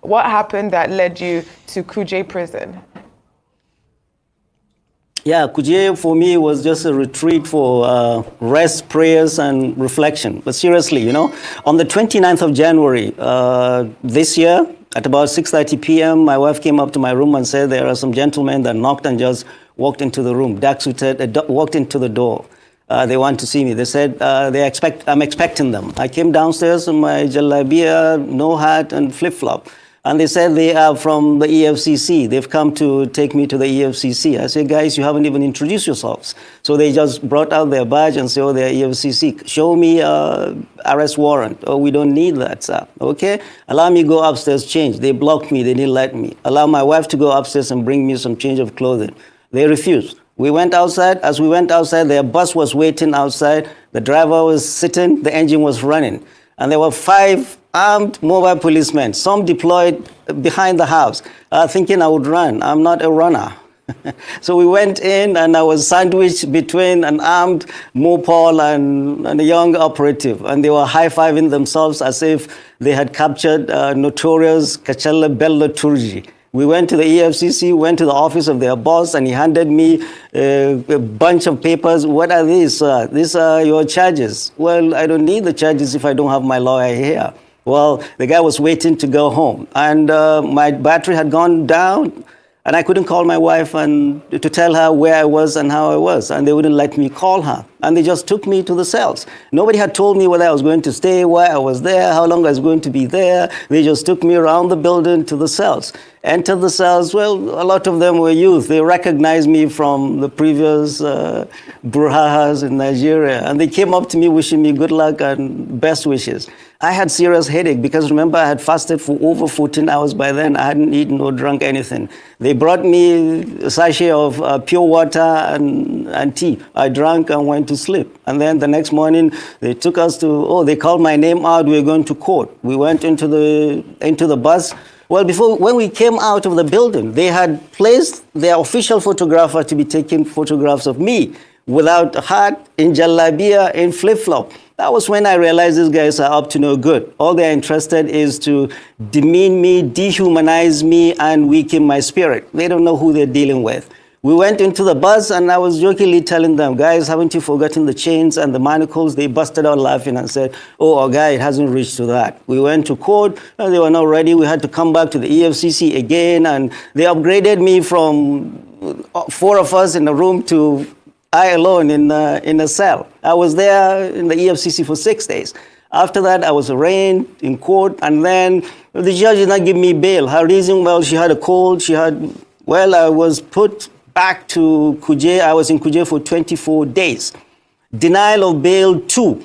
What happened that led you to Kuje prison? Yeah, Kuje for me was just a retreat for rest, prayers, and reflection. But seriously, on the 29th of January this year, at about 6:30 p.m., my wife came up to my room and said there are some gentlemen that knocked and just walked into the room, walked into the door. They want to see me. They said I'm expecting them. I came downstairs in my jalabia, no hat, and flip-flop. And they said they are from the EFCC. They've come to take me to the EFCC. I said, guys, you haven't even introduced yourselves. So they just brought out their badge and said, oh, they're EFCC. Show me arrest warrant. Oh, we don't need that, sir. Okay? Allow me to go upstairs, change. They blocked me. They didn't let me. Allow my wife to go upstairs and bring me some change of clothing. They refused. We went outside. As we went outside, their bus was waiting outside. The driver was sitting. The engine was running. And there were 5 armed mobile policemen, some deployed behind the house, thinking I would run. I'm not a runner. So we went in, and I was sandwiched between an armed mopol and a young operative. And they were high-fiving themselves as if they had captured notorious Kachalla Bello Turji. We went to the EFCC, went to the office of their boss, and he handed me a bunch of papers. What are these, sir? These are your charges. Well, I don't need the charges if I don't have my lawyer here. Well, the guy was waiting to go home, and my battery had gone down, and I couldn't call my wife and to tell her where I was and how I was, and they wouldn't let me call her. And they just took me to the cells. Nobody had told me whether I was going to stay, where I was there, how long I was going to be there. They just took me around the building to the cells. Entered the cells. Well, a lot of them were youth. They recognized me from the previous brouhahas in Nigeria. And they came up to me wishing me good luck and best wishes. I had serious headache because, remember, I had fasted for over 14 hours by then. I hadn't eaten or drunk anything. They brought me a sachet of pure water and tea. I drank and went to sleep. And then the next morning, they took us to, they called my name out. We were going to court. We went into the bus. Well, when we came out of the building, they had placed their official photographer to be taking photographs of me without a hat, in jalabia, in flip-flop. That was when I realized these guys are up to no good. All they're interested is to demean me, dehumanize me, and weaken my spirit. They don't know who they're dealing with. We went into the bus, and I was jokingly telling them, guys, haven't you forgotten the chains and the manacles? They busted out laughing and said, oh, guy, it hasn't reached to that. We went to court, and they were not ready. We had to come back to the EFCC again, and they upgraded me from 4 of us in a room to I alone in a cell. I was there in the EFCC for 6 days. After that, I was arraigned in court, and then the judge did not give me bail. Her reason, well, she had a cold. I was put back to Kuje. I was in Kuje for 24 days. Denial of bail 2.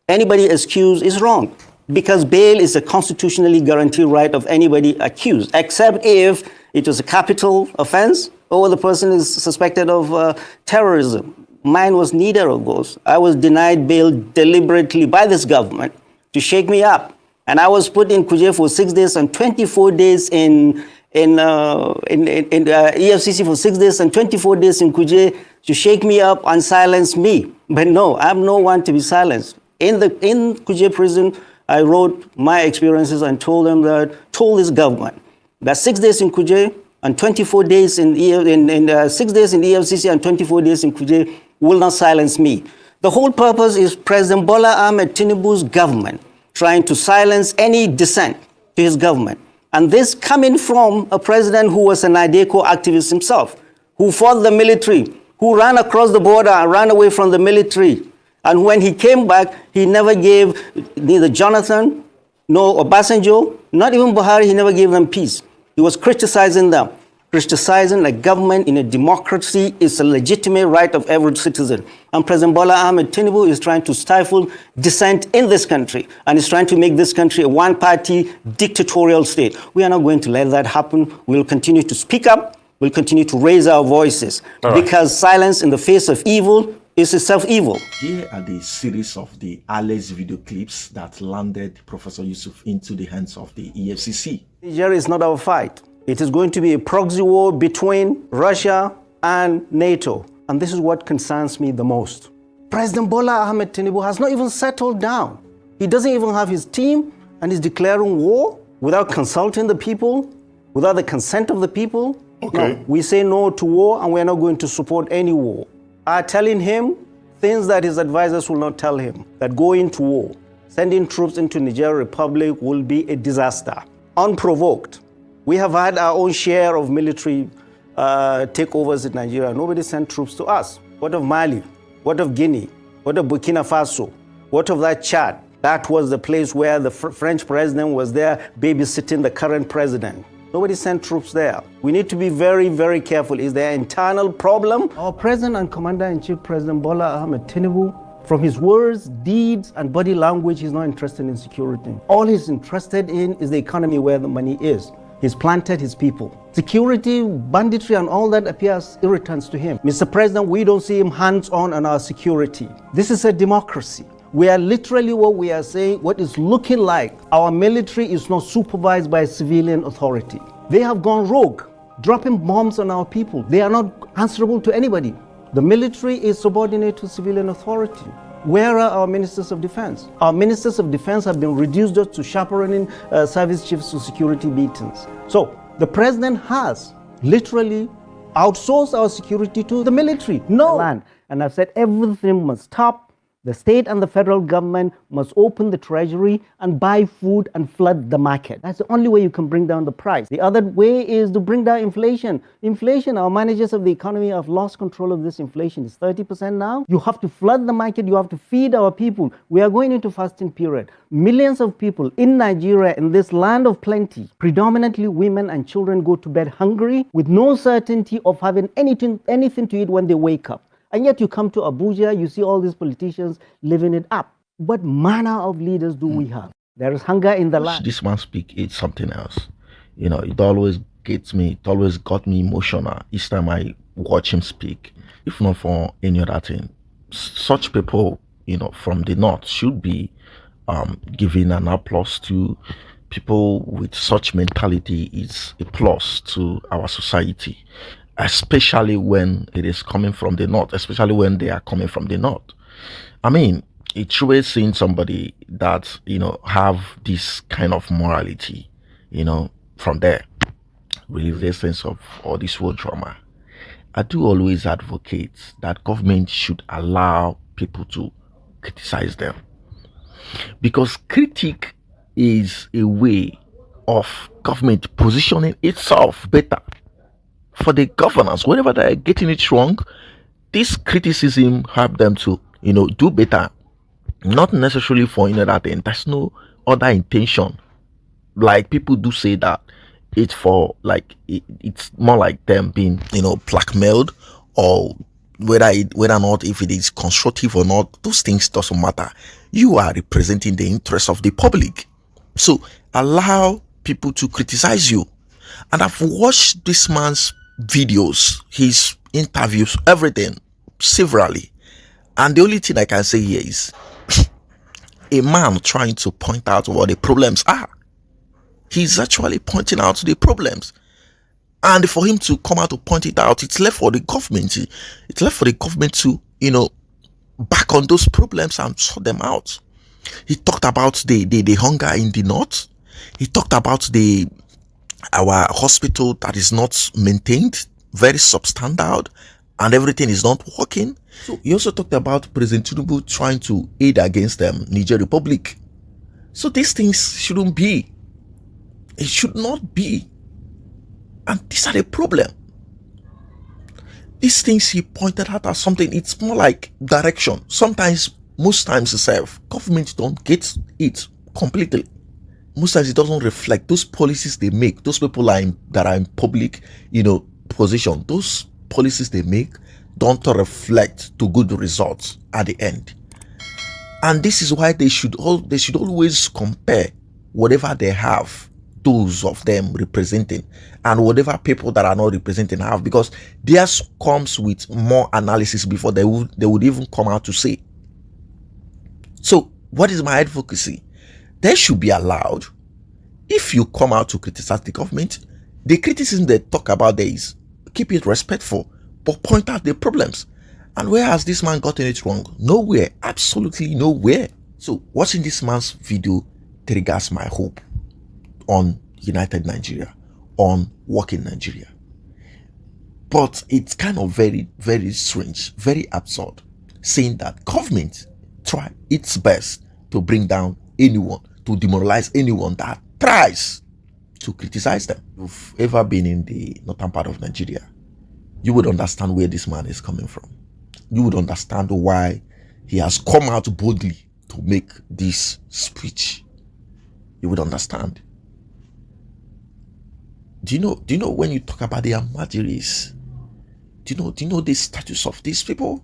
Anybody accused is wrong, because bail is a constitutionally guaranteed right of anybody accused, except if it was a capital offense or the person is suspected of terrorism. Mine was neither of those. I was denied bail deliberately by this government to shake me up. And I was put in Kuje for 6 days and 24 days in EFCC for 6 days and 24 days in Kuje to shake me up and silence me. But no, I'm no one to be silenced. In Kuje prison, I wrote my experiences and told this government that 6 days in Kuje and 24 days 6 days in EFCC and 24 days in Kuje will not silence me. The whole purpose is President Bola Ahmed Tinubu's government trying to silence any dissent to his government. And this coming from a president who was an IDECO activist himself, who fought the military, who ran across the border and ran away from the military. And when he came back, he never gave neither Jonathan nor Obasanjo, not even Buhari, he never gave them peace. He was criticizing them. Criticizing a government in a democracy is a legitimate right of every citizen. And President Bola Ahmed Tinubu is trying to stifle dissent in this country and is trying to make this country a one-party dictatorial state. We are not going to let that happen. We'll continue to speak up. We'll continue to raise our voices because silence in the face of evil is itself evil. Here are the series of the Alex video clips that landed Professor Yusuf into the hands of the EFCC. Nigeria is not our fight. It is going to be a proxy war between Russia and NATO. And this is what concerns me the most. President Bola Ahmed Tinubu has not even settled down. He doesn't even have his team and is declaring war without consulting the people, without the consent of the people. Okay. No, we say no to war, and we're not going to support any war. Are telling him things that his advisors will not tell him, that going to war, sending troops into Niger Republic will be a disaster, unprovoked. We have had our own share of military takeovers in Nigeria. Nobody sent troops to us. What of Mali? What of Guinea? What of Burkina Faso? What of that Chad? That was the place where the French president was there babysitting the current president. Nobody sent troops there. We need to be very, very careful. Is there an internal problem? Our president and commander-in-chief, President Bola Ahmed Tinubu, from his words, deeds, and body language, he's not interested in security. All he's interested in is the economy where the money is. He's planted his people. Security, banditry, and all that appears irritants to him. Mr. President, we don't see him hands-on our security. This is a democracy. We are literally what we are saying, what is looking like our military is not supervised by civilian authority. They have gone rogue, dropping bombs on our people. They are not answerable to anybody. The military is subordinate to civilian authority. Where are our ministers of defense? Our ministers of defense have been reduced to chaperoning service chiefs to security meetings. So the president has literally outsourced our security to the military. No. And I've said everything must stop. The state and the federal government must open the treasury and buy food and flood the market. That's the only way you can bring down the price. The other way is to bring down inflation. Inflation, our managers of the economy have lost control of this inflation. It's 30% now. You have to flood the market. You have to feed our people. We are going into fasting period. Millions of people in Nigeria, in this land of plenty, predominantly women and children, go to bed hungry with no certainty of having anything to eat when they wake up. And yet you come to Abuja, you see all these politicians living it up. What manner of leaders do we have? There is hunger in the land. This man speak, it's something else. You know, it always got me emotional each time I watch him speak. If not for any other thing, such people, you know, from the north should be giving an applause to. People with such mentality is a plus to our society, especially when it is coming from the north, especially when they are coming from the north. I mean, it's always seeing somebody that, you know, have this kind of morality, you know, from there, relieve the sense of all this war drama. I do always advocate that government should allow people to criticize them, because critique is a way of government positioning itself better for the governance. Whenever they're getting it wrong, this criticism help them to, you know, do better. Not necessarily for that thing. There's no other intention. Like people do say that it's for like it's more like them being, you know, blackmailed, or whether or not if it is constructive or not, those things doesn't matter. You are representing the interests of the public, so allow people to criticize you. And I've watched this man's videos, his interviews, everything severally, and the only thing I can say here is a man trying to point out what the problems are. He's actually pointing out the problems, and for him to come out to point it out, it's left for the government. It's left for the government to, you know, back on those problems and sort them out. He talked about the hunger in the north. He talked about our hospital that is not maintained, very substandard, and everything is not working. So he also talked about President Tinubu trying to aid against Niger Republic. So these things shouldn't be. It should not be. And these are the problem. These things he pointed out as something, it's more like direction. Sometimes, most times itself, government don't get it completely. Most times it doesn't reflect those policies they make. Those people that are in public, you know, position. Those policies they make don't reflect to good results at the end. And this is why they should always compare whatever they have, those of them representing, and whatever people that are not representing have, because theirs comes with more analysis before they would even come out to say. So what is my advocacy? They should be allowed, if you come out to criticize the government, the criticism they talk about there is keep it respectful, but point out the problems. And where has this man gotten it wrong? Nowhere, absolutely nowhere. So watching this man's video triggers my hope on United Nigeria, on working Nigeria. But it's kind of very, very strange, very absurd, saying that government try its best to bring down anyone, to demoralize anyone that tries to criticize them. If you've ever been in the northern part of Nigeria, you would understand where this man is coming from. You would understand why he has come out boldly to make this speech. You would understand. Do you know when you talk about the Amajiris, do you know the status of these people?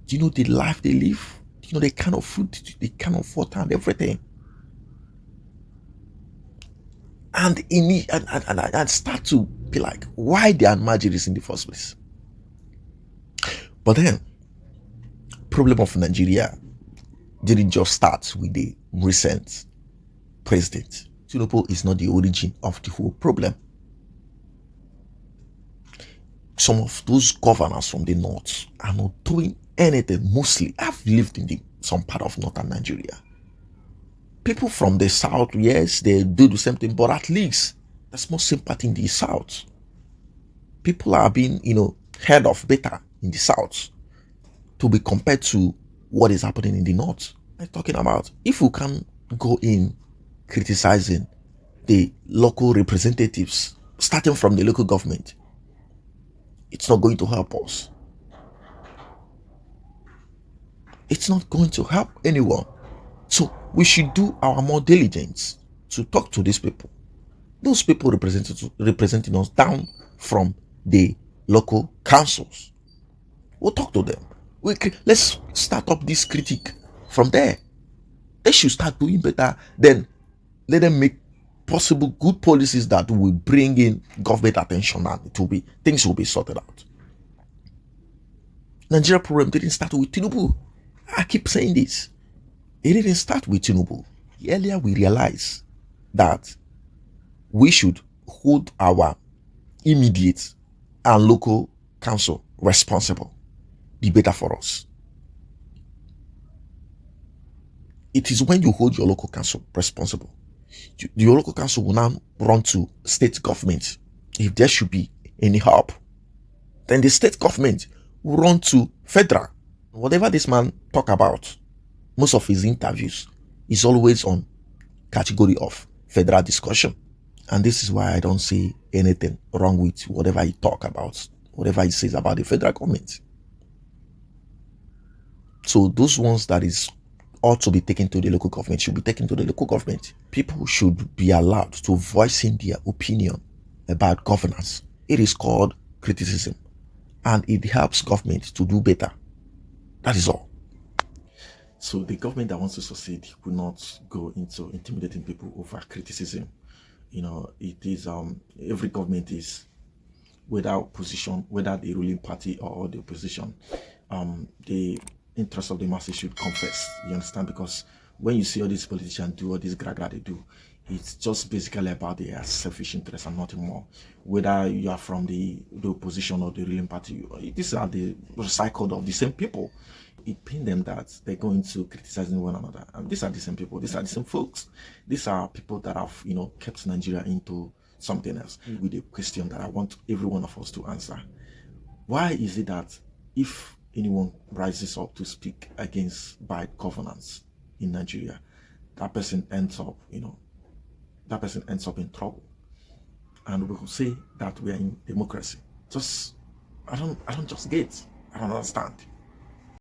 Do you know the life they live? Do you know the kind of food, the kind of water and everything? And and start to be like, why the Amajiris in the first place? But then, problem of Nigeria didn't just start with the recent president. Tinubu is not the origin of the whole problem. Some of those governors from the north are not doing anything. Mostly, I've lived in some part of northern Nigeria. People from the south, yes, they do the same thing, but at least there's more sympathy in the south. People are being, heard of better in the south to be compared to what is happening in the north. I'm talking about if we can go in criticizing the local representatives, starting from the local government, it's not going to help us. It's not going to help anyone. So we should do our more diligence to talk to these people. Those people representing us down from the local councils. We'll talk to them. Let's start up this critique from there. They should start doing better. Then let them make possible good policies that will bring in government attention, and things will be sorted out. Nigeria problem didn't start with Tinubu. I keep saying this. It didn't start with Tinubu. Earlier we realized that we should hold our immediate and local council responsible. Be better for us. It is when you hold your local council responsible, your local council will now run to state government. If there should be any help, then the state government will run to federal. Whatever this man talk about, most of his interviews is always on category of federal discussion. And this is why I don't see anything wrong with whatever he talk about, whatever he says about the federal government. So those ones that ought to be taken to the local government should be taken to the local government. People should be allowed to voice in their opinion about governance. It is called criticism, and it helps government to do better. That is all. So the government that wants to succeed will not go into intimidating people over criticism. It is every government is, whether opposition, whether the ruling party or the opposition, the interest of the masses should come first. You understand? Because when you see all these politicians do all this gragra they do, it's just basically about their selfish interest and nothing more. Whether you are from the opposition or the ruling party, these are the recycled of the same people. It pains them that they're going to criticizing one another. And these are the same people. These are the same folks. These are people that have, kept Nigeria into something else. With a question that I want every one of us to answer: why is it that if anyone rises up to speak against bad governance in Nigeria, that person ends up, in trouble? And we will say that we are in democracy. I don't understand.